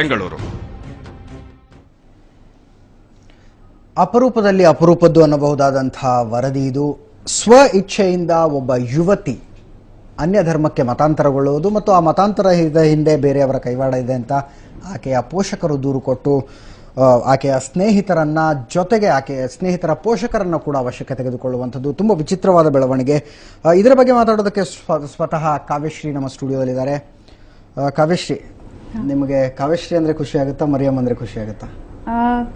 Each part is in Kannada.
ಬೆಂಗಳೂರು. ಅಪರೂಪದಲ್ಲಿ ಅಪರೂಪದ್ದು ಅನ್ನಬಹುದಾದಂತಹ ವರದಿ ಇದು. ಸ್ವ ಇಚ್ಛೆಯಿಂದ ಒಬ್ಬ ಯುವತಿ ಅನ್ಯ ಧರ್ಮಕ್ಕೆ ಮತಾಂತರಗೊಳ್ಳುವುದು ಮತ್ತು ಆ ಮತಾಂತರ ಹಿಂದೆ ಬೇರೆಯವರ ಕೈವಾಡ ಇದೆ ಅಂತ ಆಕೆಯ ಪೋಷಕರು ದೂರು ಕೊಟ್ಟು ಆಕೆಯ ಸ್ನೇಹಿತರನ್ನ ಜೊತೆಗೆ ಆಕೆಯ ಸ್ನೇಹಿತರ ಪೋಷಕರನ್ನ ಕೂಡ ಅವಶ್ಯಕ್ಕೆ ತೆಗೆದುಕೊಳ್ಳುವಂಥದ್ದು ತುಂಬ ವಿಚಿತ್ರವಾದ ಬೆಳವಣಿಗೆ. ಇದರ ಬಗ್ಗೆ ಮಾತಾಡೋದಕ್ಕೆ ಸ್ವತಃ ಕಾವ್ಯಶ್ರೀ ನಮ್ಮ ಸ್ಟುಡಿಯೋದಲ್ಲಿದ್ದಾರೆ. ಕಾವ್ಯಶ್ರೀ, ನಿಮಗೆ ಕಾವ್ಯಶ್ರೀ ಅಂದ್ರೆ ಖುಷಿ ಆಗುತ್ತಾ, ಮರಿಯಮ್ ಅಂದ್ರೆ ಖುಷಿ ಆಗುತ್ತಾ?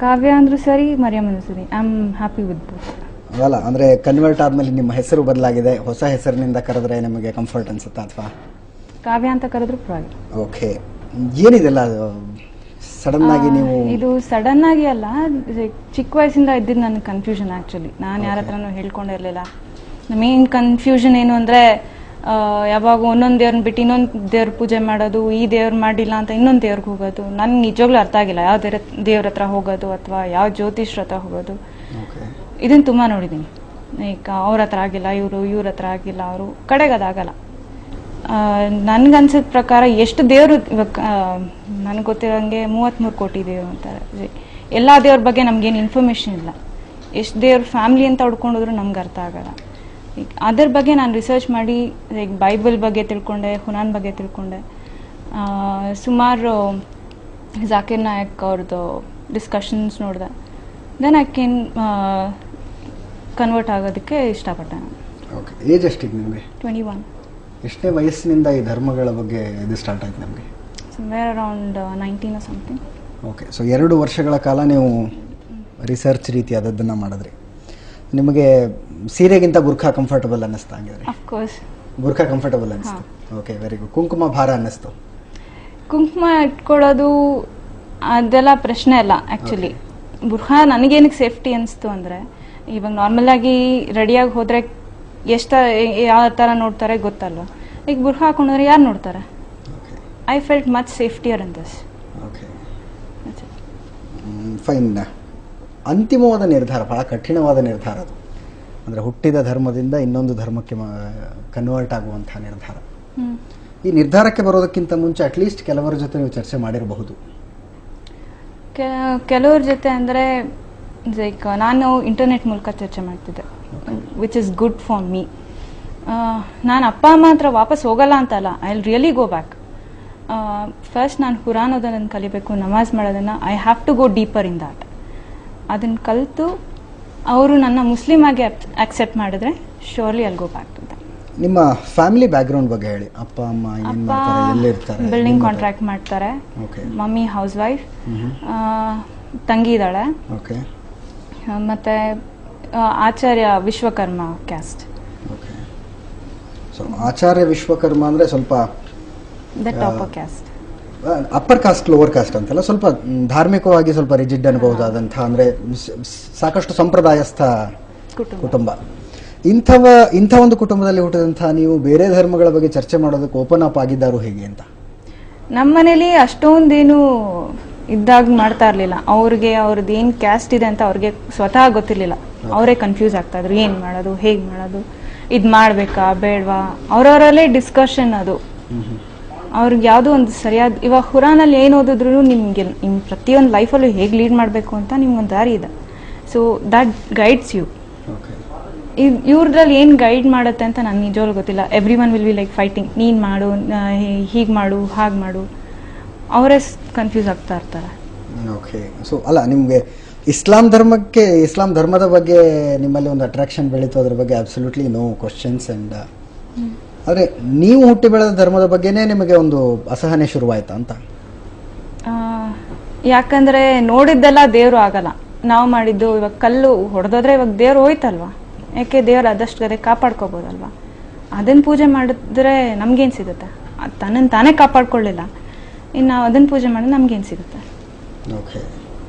ಕಾವ್ಯ ಅಂದ್ರೂ ಸರಿ, ಮರಿಯಮ್ ಅಂದ್ರೂ ಸರಿ. I am happy with both. ಅಲ್ಲ, ಅಂದ್ರೆ ಕನ್ವರ್ಟ್ ಆದ್ಮೇಲೆ ನಿಮ್ಮ ಹೆಸರು ಬದಲಾಗಿದೆ, ಹೊಸ ಹೆಸರಿನಿಂದ ಕರೆದ್ರೆ ನಿಮಗೆ ಕಂಫರ್ಟ್ ಅನ್ಸುತ್ತಾ ಅಥವಾ ಕಾವ್ಯ ಅಂತ ಕರೆದ್ರು ಪರವಾಗಿಲ್ಲ. ಓಕೆ, ಏನಿದೆಲ್ಲ ಸಡನ್ ಆಗಿ ನೀವು? ಇದು ಸಡನ್ ಆಗಿ ಅಲ್ಲ, ಚಿಕ್ಕ ವಯಸ್ಸಿಂದ ಇದ್ದಿದ್ದು ನನ್ನ ಕನ್ಫ್ಯೂಷನ್. ಆಕ್ಚುಲಿ ನಾನು ಯಾರ ಹತ್ರನೂ ಹೇಳ್ಕೊಂಡಿರಲಿಲ್ಲ. ಮೇನ್ ಕನ್ಫ್ಯೂಷನ್ ಏನು ಅಂದ್ರೆ, ಯಾವಾಗ ಒಂದೊಂದು ದೇವ್ರನ್ನ ಬಿಟ್ಟು ಇನ್ನೊಂದು ದೇವ್ರ ಪೂಜೆ ಮಾಡೋದು, ಈ ದೇವ್ರು ಮಾಡಿಲ್ಲ ಅಂತ ಇನ್ನೊಂದು ದೇವ್ರಿಗೆ ಹೋಗೋದು. ನನ್ಗೆ ನಿಜವಾಗ್ಲೂ ಅರ್ಥ ಆಗಿಲ್ಲ ಯಾವ ದೇವ್ರ ಹತ್ರ ಹೋಗೋದು ಅಥವಾ ಯಾವ ಜ್ಯೋತಿಷ್ರ ಹತ್ರ ಹೋಗೋದು. ಇದನ್ನ ತುಂಬಾ ನೋಡಿದ್ದೀನಿ. ಈಗ ಅವ್ರ ಹತ್ರ ಆಗಿಲ್ಲ, ಇವ್ರ ಹತ್ರ ಆಗಿಲ್ಲ, ಅವರು ಕಡೆಗೆ ಅದಾಗಲ್ಲ. ನನ್ಗನ್ಸಿದ ಪ್ರಕಾರ ಎಷ್ಟು ದೇವರು ಇವಾಗ ನನಗೆ ಗೊತ್ತಿರೋಂಗೆ 33 ಕೋಟಿ ದೇವರು ಅಂತಾರೆ. ಎಲ್ಲ ದೇವ್ರ ಬಗ್ಗೆ ನಮ್ಗೇನು ಇನ್ಫಾರ್ಮೇಶನ್ ಇಲ್ಲ. ಎಷ್ಟು ದೇವ್ರ ಫ್ಯಾಮಿಲಿ ಅಂತ ಹುಡ್ಕೊಂಡೋದ್ರು ನಮ್ಗೆ ಅರ್ಥ ಆಗಲ್ಲ. ಈಗ ಅದ್ರ ಬಗ್ಗೆ ನಾನು ರಿಸರ್ಚ್ ಮಾಡಿ ಈಗ ಬೈಬಲ್ ಬಗ್ಗೆ ತಿಳ್ಕೊಂಡೆ, ಹುನಾನ್ ಬಗ್ಗೆ ತಿಳ್ಕೊಂಡೆ, ಸುಮಾರು ಜಾಕಿರ್ ನಾಯಕ್ ಅವ್ರದ್ದು ಡಿಸ್ಕಷನ್ಸ್ ನೋಡಿದೆ. ದೆನ್ ಐ ಕ್ಯಾನ್ ಕನ್ವರ್ಟ್ ಆಗೋದಕ್ಕೆ ಇಷ್ಟಪಟ್ಟೆ ನಾನು. ಓಕೆ, ಏಜ್ ಎಷ್ಟಿದೆ ನಿಮಗೆ? 21. ಎಷ್ಟನೇ ವಯಸ್ಸಿನಿಂದ ಈ ಧರ್ಮಗಳ ಬಗ್ಗೆ ಇದು ಸ್ಟಾರ್ಟ್ ಆಯ್ತು ನಮಗೆ? Somewhere around 19 something. Okay, so 2 ವರ್ಷಗಳ ಕಾಲ ನೀವು ರಿಸರ್ಚ್ ರೀತಿಯಾದದ್ದನ್ನು ಮಾಡಿದ್ರಿ. ನಿಮಗೆ ಸೀರೆಗಿಂತ ಬುರ್ಖಾ ಕಂಫರ್ಟಬಲ್ ಅನ್ನಿಸ್ತಾ? ಹಂಗಿದ್ರೆ ಆಫ್ ಕೋರ್ಸ್ ಬುರ್ಖಾ ಕಂಫರ್ಟಬಲ್ ಅನ್ನಿಸ್ತು. Okay, very good. ಕುಂಕುಮ ಭಾರ ಅನ್ನಿಸ್ತು? ಕುಂಕುಮ ಇಟ್ಕೊಳ್ಳೋದು ಅದೆಲ್ಲ ಪ್ರಶ್ನೆ ಇಲ್ಲ. ಆ್ಯಕ್ಚುಲಿ ಬುರ್ಖಾ ನನಗೇನಕ್ಕೆ ಸೇಫ್ಟಿ ಅನಿಸ್ತು ಅಂದರೆ, ಇವಾಗ ನಾರ್ಮಲ್ ಆಗಿ ರೆಡಿಯಾಗಿ ಹೋದರೆ ಯಾವ ಥರ ನೋಡ್ತಾರೆ ಗೊತ್ತಲ್ವ. ಈಗ ಬುರ್ಖಾ ಹಾಕೊಂಡ್ರೆ ಯಾರು ನೋಡ್ತಾರೆ? I felt much safer in this. Okay, fine. ಅಂತಿಮವಾದ ನಿರ್ಧಾರ, ಬಹಳ ಕಠಿಣವಾದ ನಿರ್ಧಾರ ಅದು. ಅಂದರೆ ಹುಟ್ಟಿದ ಧರ್ಮದಿಂದ ಇನ್ನೊಂದು ಧರ್ಮಕ್ಕೆ ಕನ್ವರ್ಟ್ ಆಗುವಂಥ ನಿರ್ಧಾರ. ಈ ನಿರ್ಧಾರಕ್ಕೆ ಬರೋದಕ್ಕಿಂತ ಮುಂಚೆ ಅಟ್ಲೀಸ್ಟ್ ಕೆಲವರ ಜೊತೆ ನೀವು ಚರ್ಚೆ ಮಾಡಿರಬಹುದು. ಕೆಲವ್ರ ಜೊತೆ ಅಂದರೆ ಲೈಕ್ ನಾನು ಇಂಟರ್ನೆಟ್ ಮೂಲಕ ಚರ್ಚೆ ಮಾಡ್ತಿದ್ದೆ, which is good for me. ನಾನು ಅಪ್ಪ ಅಮ್ಮ ಹತ್ರ ವಾಪಸ್ ಹೋಗಲ್ಲ ಅಂತಲ್ಲ, I will really go back. First ನಾನು ಕುರಾನ್ ಓದೋದನ್ನು ಕಲಿಬೇಕು, ನಮಾಜ್ ಮಾಡೋದನ್ನು. I have to go deeper in that. ಅದನ್ನು ಕಲಿತು ಅವರು ನನ್ನ ಮುಸ್ಲಿಮ್ ಆಗಿ ಅಕ್ಸೆಪ್ಟ್ ಮಾಡಿದ್ರೆ surely I'll go back to that. ನಿಮ್ಮ ಫ್ಯಾಮಿಲಿ ಬ್ಯಾಕ್ಗ್ರೌಂಡ್ ಬಗ್ಗೆ ಹೇಳಿ. ಅಪ್ಪ ಅಮ್ಮ ಏನು ಮಾಡ್ತಾರೆ, ಎಲ್ಲಿರ್ತಾರೆ? ಬಿಲ್ಡಿಂಗ್ ಕಾಂಟ್ರಾಕ್ಟ್ ಮಾಡ್ತಾರೆ. ಮಮ್ಮಿ ಹೌಸ್ ವೈಫ್, ತಂಗಿ ಇದ್ದಾಳೆ. ಓಕೆ, ಮತ್ತೆ ಆಚಾರ್ಯ ವಿಶ್ವಕರ್ಮ ಕ್ಯಾಸ್ಟ್. ಓಕೆ, ಸೊ ಆಚಾರ್ಯ ವಿಶ್ವಕರ್ಮ ಅಂದರೆ ಸ್ವಲ್ಪ that topper caste, upper cost lower cost ಅಂತಲ್ಲ, ಸ್ವಲ್ಪ ಧಾರ್ಮಿಕವಾಗಿ ಸ್ವಲ್ಪ ರಿಜಿಡ್ ಅನ್ಬಹುದಾದಂಥ, ಅಂದರೆ ಸಾಕಷ್ಟು ಸಂಪ್ರದಾಯಸ್ಥ ಕುಟುಂಬ. ಇಂಥ ಒಂದು ಕುಟುಂಬದಲ್ಲಿ ಹುಟ್ಟಿದಂಥ ನೀವು ಬೇರೆ ಧರ್ಮಗಳ ಬಗ್ಗೆ ಚರ್ಚೆ ಮಾಡೋದಕ್ಕೆ ಓಪನ್ ಅಪ್ ಆಗಿದ್ದಾರು ಹೇಗೆ ಅಂತ? ನಮ್ಮ ಮನೇಲಿ ಅಷ್ಟೊಂದೇನು ಇದ್ದಾಗ ಮಾಡ್ತಾ ಇರಲಿಲ್ಲ. ಅವ್ರದ್ದು ಏನು ಕ್ಯಾಸ್ಟ್ ಇದೆ ಅಂತ ಅವ್ರಿಗೆ ಸ್ವತಃ ಗೊತ್ತಿರಲಿಲ್ಲ. ಅವರೇ ಕನ್ಫ್ಯೂಸ್ ಆಗ್ತಾ ಇದ್ರು, ಏನು ಮಾಡೋದು, ಹೇಗೆ ಮಾಡೋದು, ಇದು ಮಾಡಬೇಕಾ ಬೇಡವಾ, ಅವರವರಲ್ಲೇ ಡಿಸ್ಕಷನ್. ಅದು ಅವ್ರಿಗೆ ಯಾವುದೋ ಒಂದು ಸರಿಯಾದ, ಇವಾಗ ಹುರಾನಲ್ಲಿ ಏನು ಓದಿದ್ರು ನಿಮಗೆ ನಿಮ್ಮ ಪ್ರತಿಯೊಂದು ಲೈಫಲ್ಲೂ ಹೇಗೆ ಲೀಡ್ ಮಾಡಬೇಕು ಅಂತ ನಿಮ್ಗೊಂದು ದಾರಿ ಇದೆ. So that guides you. ಇವ್ರದ್ರಲ್ಲಿ ಏನು ಗೈಡ್ ಮಾಡುತ್ತೆ ಅಂತ ನನಗೆ ನಿಜವಾಗ್ಲೂ ಗೊತ್ತಿಲ್ಲ. Every one will be like fighting, ನೀನು ಮಾಡು, ಹೀಗೆ ಮಾಡು, ಹಾಗೆ ಮಾಡು. ಅವರೇ ಕನ್ಫ್ಯೂಸ್ ಆಗ್ತಾ ಇರ್ತಾರೆ. ಓಕೆ, ಸೊ ಅಲ್ಲ, ನಿಮಗೆ ಇಸ್ಲಾಂ ಧರ್ಮದ ಬಗ್ಗೆ ನಿಮ್ಮಲ್ಲಿ ಒಂದು ಅಟ್ರಾಕ್ಷನ್ ಬೆಳೀತು, ಅದ್ರ ಬಗ್ಗೆ ಅಬ್ಸಲ್ಯೂಟ್ಲಿ ನೋ ಕ್ವಶನ್ಸ್. ಆ್ಯಂಡ್ ಆದರೆ ನೀವು ಹುಟ್ಟಿ ಬೆಳೆದ ಧರ್ಮದ ಬಗ್ಗೆನೇ ನಿಮಗೆ ಒಂದು ಅಸಹನೆ ಶುರುವಾಯ್ತಾ ಅಂತ? ಯಾಕಂದರೆ ನೋಡಿದ್ದೆಲ್ಲ ದೇವರು ಆಗಲ್ಲ. ನಾವು ಮಾಡಿದ್ದು ಇವಾಗ ಕಲ್ಲು ಹೊಡೆದೋದ್ರೆ ಇವಾಗ ದೇವ್ರು ಹೋಯ್ತಲ್ವಾ. ಯಾಕೆ ದೇವ್ರು ಆದಷ್ಟು ಗದೆ ಕಾಪಾಡ್ಕೋಬೋದಲ್ವಾ. ಅದನ್ನು ಪೂಜೆ ಮಾಡಿದ್ರೆ ನಮ್ಗೇನು ಸಿಗುತ್ತೆ? ತನ್ನನ್ನು ತಾನೇ ಕಾಪಾಡ್ಕೊಳ್ಳಿಲ್ಲ, ಇನ್ನು ನಾವು ಅದನ್ನು ಪೂಜೆ ಮಾಡಿದ್ರೆ ನಮ್ಗೇನು ಸಿಗುತ್ತೆ? Okay,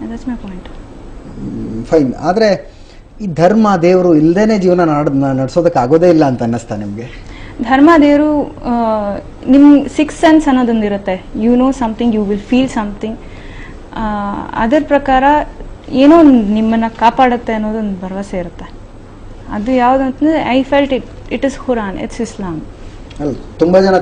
that's my point. Fine. ಆದರೆ ಈ ಧರ್ಮ ದೇವರು ಇಲ್ಲದೇನೆ ಜೀವನ ನಡೆಸೋದಕ್ಕೆ ಆಗೋದೇ ಇಲ್ಲ ಅಂತ ಅನ್ನಿಸ್ತಾ ನಿಮಗೆ? ಧರ್ಮ ದೇವರು ನಿಮ್ಮ 6th ಸೆನ್ಸ್ ಅನ್ನೋದೊಂದು ಇರುತ್ತೆ. You know something, you will feel something. ಅದರ ಪ್ರಕಾರ ಏನೋ ನಿಮ್ಮನ್ನು ಕಾಪಾಡುತ್ತೆ ಅನ್ನೋದೊಂದು ಭರವಸೆ ಇರುತ್ತೆ. ಅದು ಯಾವುದಂತಂದರೆ I felt it is Quran, it's Islam. ತುಂಬ ಜನ